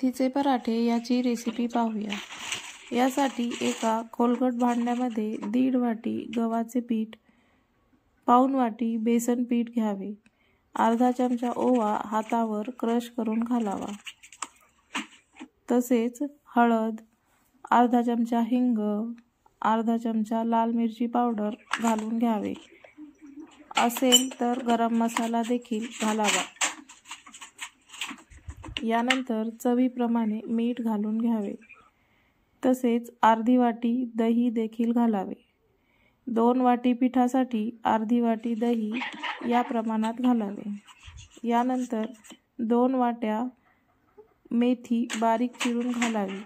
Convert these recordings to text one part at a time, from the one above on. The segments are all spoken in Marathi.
मेथीचे पराठे याची रेसिपी पाहूया। यासाठी एका खोलगट भांड्यामध्ये 1.5 वाटी गव्हाचे पीठ, पाऊण वाटी बेसन पीठ घ्यावे। अर्धा चमचा ओवा हातावर क्रश करून घालावा। तसेच हळद, अर्धा चमचा हिंग, अर्धा चमचा लाल मिरची पावडर घालून घ्यावे। असेल तर गरम मसाला देखील घालावा। यानंतर चवीप्रमाणे मीठ घालून घ्यावे। तसेच अर्धी वाटी दही देखील घालावे। 2 वाटी पिठासाठी अर्धी वाटी दही या प्रमाणात घालावे। यानंतर 2 वाट्या मेथी बारीक चिरून घालावी।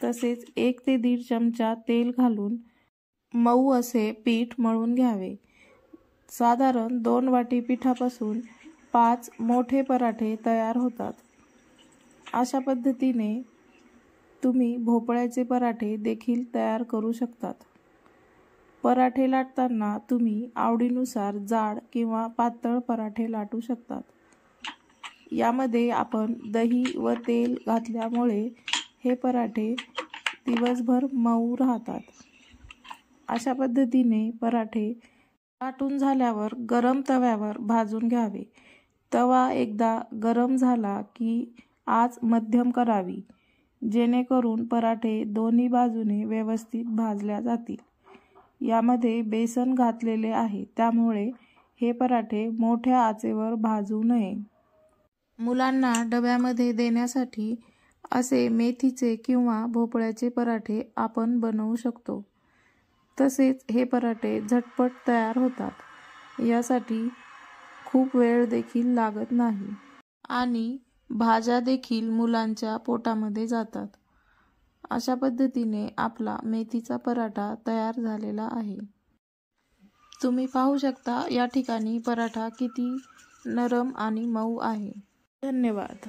तसेच 1 ते 1.5 चमचा तेल घालून मऊ असे पीठ मळून घ्यावे। साधारण 2 वाटी पिठापासून 5 मोठे पराठे तयार होतात। अशा पद्धतीने तुम्ही भोपळ्याचे पराठे देखील तयार करू शकतात। पराठे लाटताना तुम्ही आवडीनुसार जाड किंवा पातळ पराठे लाटू शकतात। यामध्ये आपण दही व तेल घातल्यामुळे हे पराठे दिवसभर मऊ राहतात। अशा पद्धतीने पराठे लाटून झाल्यावर गरम तव्यावर भाजून घ्यावे। तवा एकदा गरम झाला की आच मध्यम करावी, जेणेकरून पराठे दोन्ही बाजूने व्यवस्थित भाजल्या जातील। यामध्ये बेसन घातलेले आहे, त्यामुळे हे पराठे मोठ्या आचेवर भाजू नये। मुलांना डब्यामध्ये देण्यासाठी असे मेथीचे किंवा भोपळ्याचे पराठे आपण बनवू शकतो। तसेच हे पराठे झटपट तयार होतात। यासाठी खूप वेळ देखील लागत नाही आणि भाज्या देखील मुलांच्या पोटामध्ये जातात। अशा पद्धतीने आपला मेथीचा पराठा तयार झालेला आहे। तुम्ही पाहू शकता या ठिकाणी पराठा किती नरम आणि मऊ आहे। धन्यवाद।